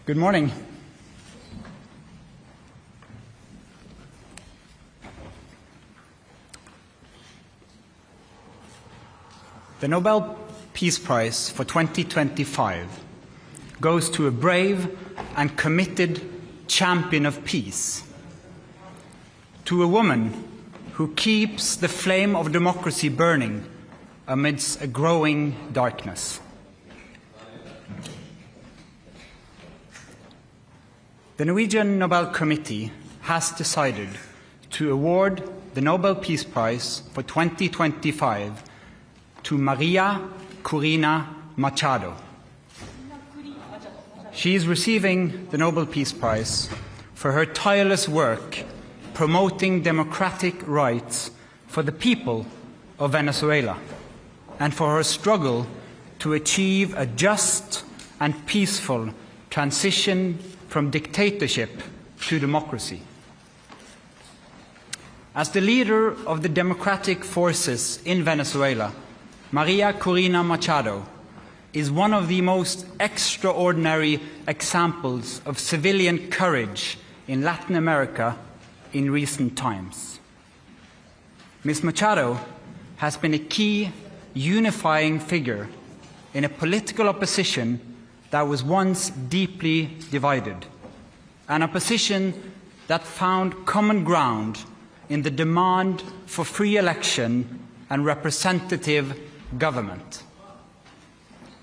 Good morning. The Nobel Peace Prize for 2025 goes to a brave and committed champion of peace, to a woman who keeps the flame of democracy burning amidst a growing darkness. The Norwegian Nobel Committee has decided to award the Nobel Peace Prize for 2025 to Maria Corina Machado. She is receiving the Nobel Peace Prize for her tireless work promoting democratic rights for the people of Venezuela and for her struggle to achieve a just and peaceful transition from dictatorship to democracy. As the leader of the democratic forces in Venezuela, Maria Corina Machado is one of the most extraordinary examples of civilian courage in Latin America in recent times. Ms. Machado has been a key unifying figure in a political opposition that was once deeply divided, an opposition that found common ground in the demand for free election and representative government.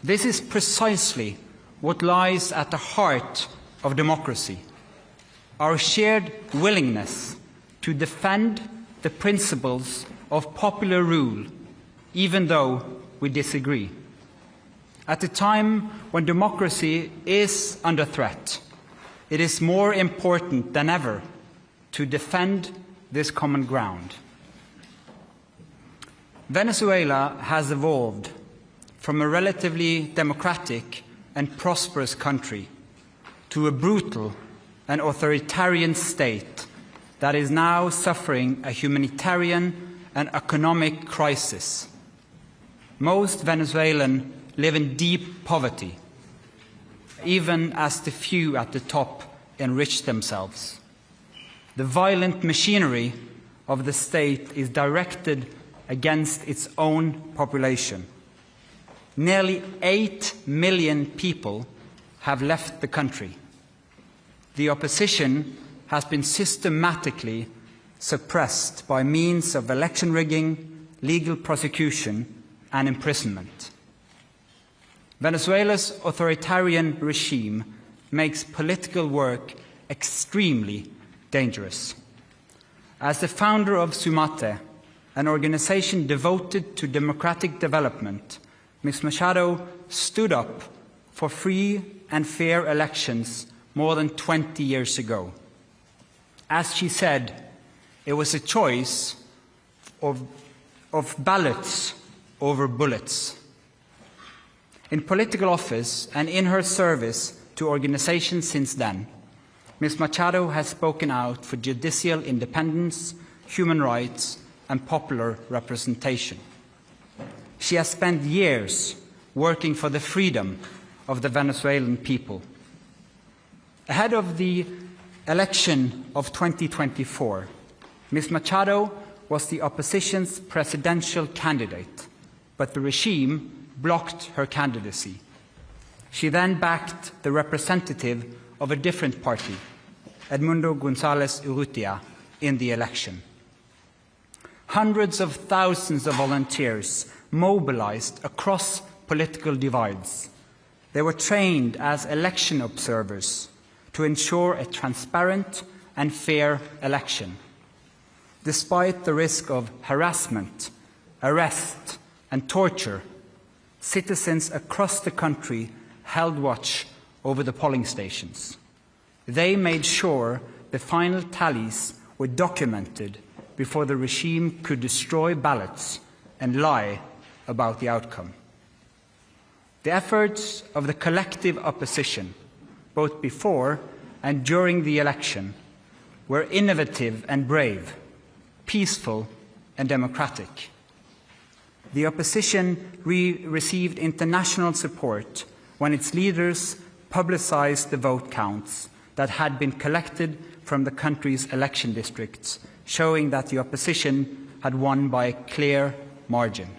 This is precisely what lies at the heart of democracy, our shared willingness to defend the principles of popular rule, even though we disagree. At a time when democracy is under threat, it is more important than ever to defend this common ground. Venezuela has evolved from a relatively democratic and prosperous country to a brutal and authoritarian state that is now suffering a humanitarian and economic crisis. Most Venezuelans live in deep poverty, even as the few at the top enrich themselves. The violent machinery of the state is directed against its own population. Nearly 8 million people have left the country. The opposition has been systematically suppressed by means of election rigging, legal prosecution, and imprisonment. Venezuela's authoritarian regime makes political work extremely dangerous. As the founder of Sumate, an organization devoted to democratic development, Ms. Machado stood up for free and fair elections more than 20 years ago. As she said, it was a choice of ballots over bullets. In political office and in her service to organizations since then, Ms. Machado has spoken out for judicial independence, human rights, and popular representation. She has spent years working for the freedom of the Venezuelan people. Ahead of the election of 2024, Ms. Machado was the opposition's presidential candidate, but the regime blocked her candidacy. She then backed the representative of a different party, Edmundo González Urrutia, in the election. Hundreds of thousands of volunteers mobilized across political divides. They were trained as election observers to ensure a transparent and fair election. Despite the risk of harassment, arrest, and torture, citizens across the country held watch over the polling stations. They made sure the final tallies were documented before the regime could destroy ballots and lie about the outcome. The efforts of the collective opposition, both before and during the election, were innovative and brave, peaceful and democratic. The opposition received international support when its leaders publicized the vote counts that had been collected from the country's election districts, showing that the opposition had won by a clear margin.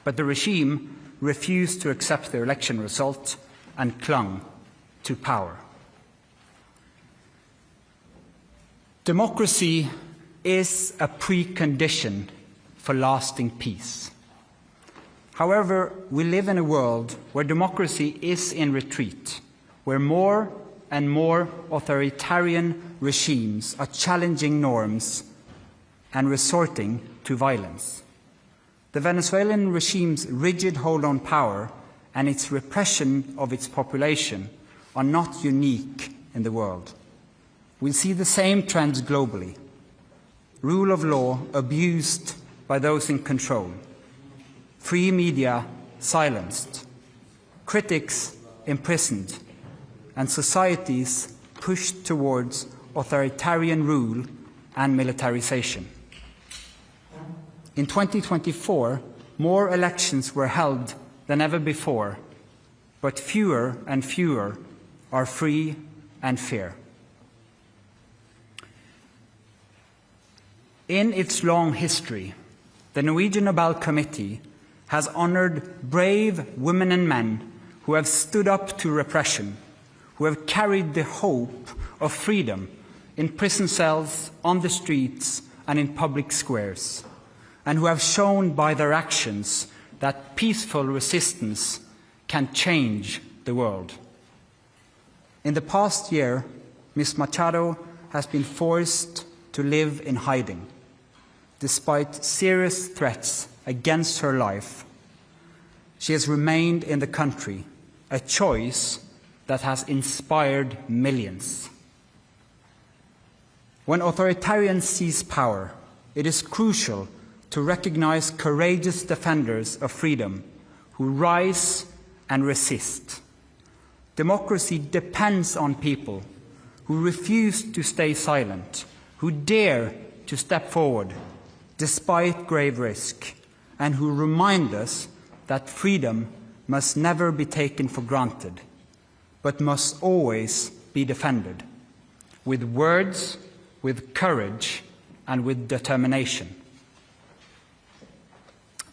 But the regime refused to accept the election result and clung to power. Democracy is a precondition for lasting peace. However, we live in a world where democracy is in retreat, where more and more authoritarian regimes are challenging norms and resorting to violence. The Venezuelan regime's rigid hold on power and its repression of its population are not unique in the world. We see the same trends globally. Rule of law abused by those in control. Free media silenced. Critics imprisoned. And societies pushed towards authoritarian rule and militarization. In 2024, more elections were held than ever before, but fewer and fewer are free and fair. In its long history, the Norwegian Nobel Committee has honored brave women and men who have stood up to repression, who have carried the hope of freedom in prison cells, on the streets, and in public squares, and who have shown by their actions that peaceful resistance can change the world. In the past year, Ms. Machado has been forced to live in hiding. Despite serious threats against her life, she has remained in the country, a choice that has inspired millions. When authoritarians seize power, it is crucial to recognize courageous defenders of freedom who rise and resist. Democracy depends on people who refuse to stay silent, who dare to step forward despite grave risk, and who remind us that freedom must never be taken for granted, but must always be defended, with words, with courage, and with determination.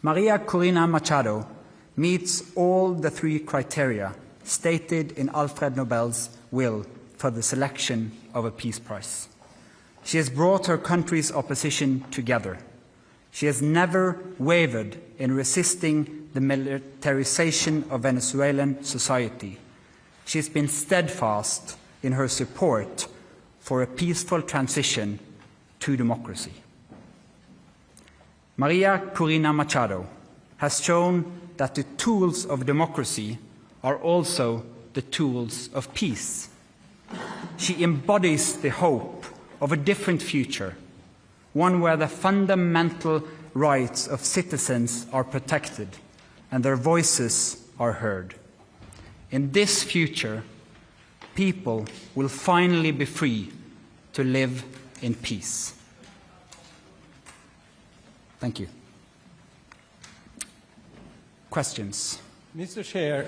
Maria Corina Machado meets all the three criteria stated in Alfred Nobel's will for the selection of a peace prize. She has brought her country's opposition together. She has never wavered in resisting the militarization of Venezuelan society. She has been steadfast in her support for a peaceful transition to democracy. Maria Corina Machado has shown that the tools of democracy are also the tools of peace. She embodies the hope of a different future, one where the fundamental rights of citizens are protected and their voices are heard. In this future, people will finally be free to live in peace. Thank you. Questions? Mr. Chair,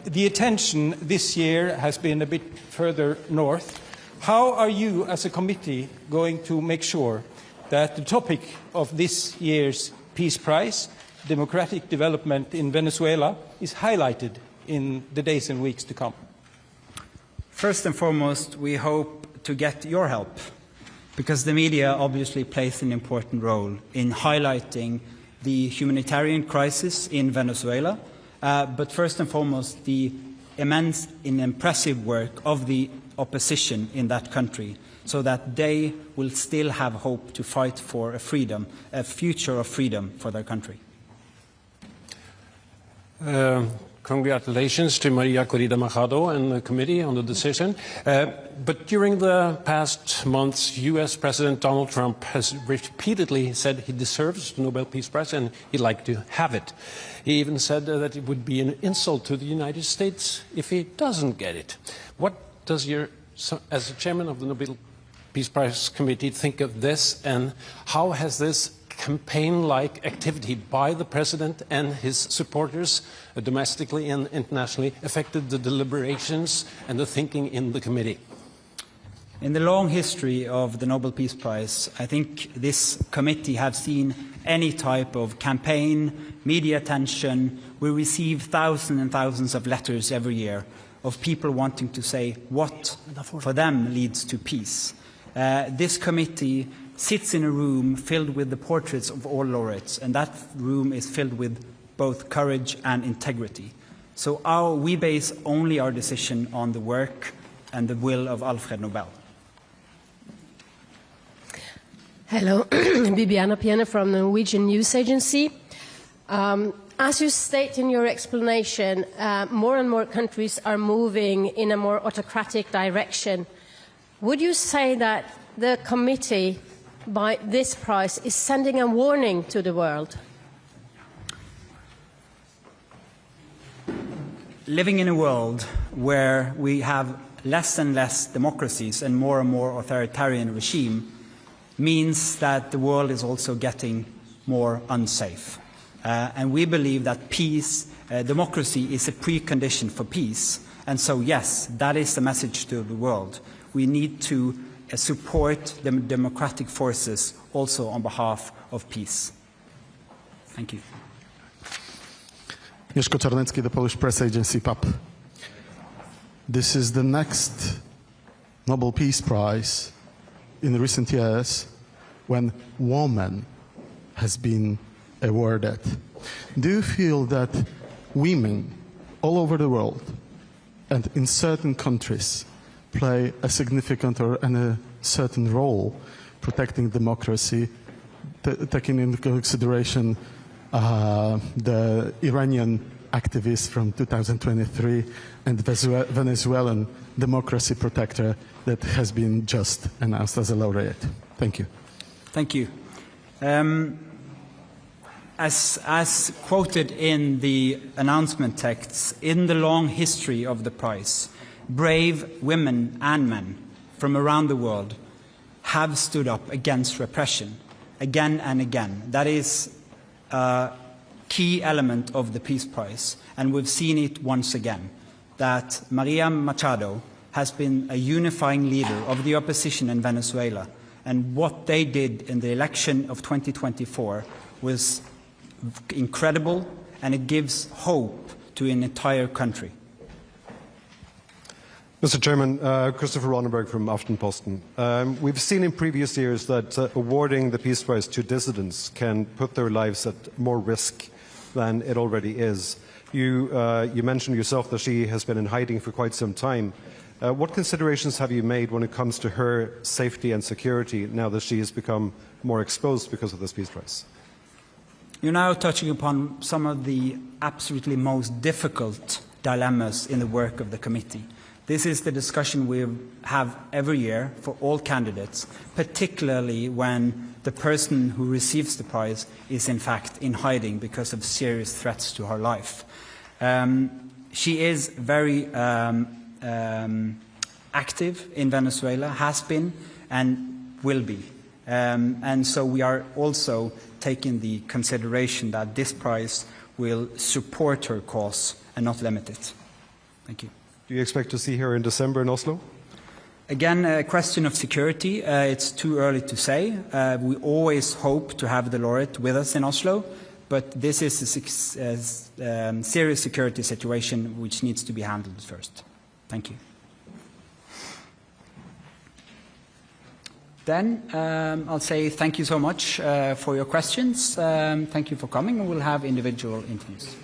the attention this year has been a bit further north. How are you as a committee going to make sure that the topic of this year's Peace Prize, democratic development in Venezuela, is highlighted in the days and weeks to come? First and foremost, we hope to get your help, because the media obviously plays an important role in highlighting the humanitarian crisis in Venezuela, but first and foremost the immense and impressive work of the opposition in that country, so that they will still have hope to fight for a future of freedom for their country. Congratulations to Maria Corina Machado and the committee on the decision. But during the past months, U.S. President Donald Trump has repeatedly said he deserves the Nobel Peace Prize and he'd like to have it. He even said that it would be an insult to the United States if he doesn't get it. What does as the chairman of the Nobel Peace Prize Committee think of this, and how has this campaign-like activity by the president and his supporters, domestically and internationally, affected the deliberations and the thinking in the committee? In the long history of the Nobel Peace Prize, I think this committee has seen any type of campaign, media attention. We receive thousands and thousands of letters every year of people wanting to say what for them leads to peace. This committee sits in a room filled with the portraits of all laureates, and that room is filled with both courage and integrity. So we base only our decision on the work and the will of Alfred Nobel. Hello, Bibiana Piena from the Norwegian News Agency. As you state in your explanation, more and more countries are moving in a more autocratic direction. Would you say that the committee, by this prize, is sending a warning to the world? Living in a world where we have less and less democracies and more authoritarian regime means that the world is also getting more unsafe. And we believe that peace, democracy is a precondition for peace. And so, yes, that is the message to the world. We need to support the democratic forces also on behalf of peace. Thank you. Mieszko Czarnecki, the Polish press agency, PAP. This is the next Nobel Peace Prize in recent years when woman has been awarded. Do you feel that women all over the world and in certain countries play a significant and a certain role protecting democracy, taking into consideration the Iranian activist from 2023 and the Venezuelan democracy protector that has been just announced as a laureate? Thank you. Thank you. As quoted in the announcement texts, in the long history of the prize, brave women and men from around the world have stood up against repression again and again. That is a key element of the Peace Prize, and we've seen it once again, that Maria Machado has been a unifying leader of the opposition in Venezuela, and what they did in the election of 2024 was incredible, and it gives hope to an entire country. Mr. Chairman, Christopher Ronenberg from Aftenposten. We've seen in previous years that awarding the Peace Prize to dissidents can put their lives at more risk than it already is. You mentioned yourself that she has been in hiding for quite some time. What considerations have you made when it comes to her safety and security now that she has become more exposed because of this Peace Prize? You're now touching upon some of the absolutely most difficult dilemmas in the work of the committee. This is the discussion we have every year for all candidates, particularly when the person who receives the prize is in fact in hiding because of serious threats to her life. She is very active in Venezuela, has been and will be. And so we are also taking the consideration that this prize will support her cause and not limit it. Thank you. Do you expect to see her in December in Oslo? Again, a question of security. It's too early to say. We always hope to have the laureate with us in Oslo, but this is a serious security situation which needs to be handled first. Thank you. Then I'll say thank you so much for your questions. Thank you for coming, and we'll have individual interviews.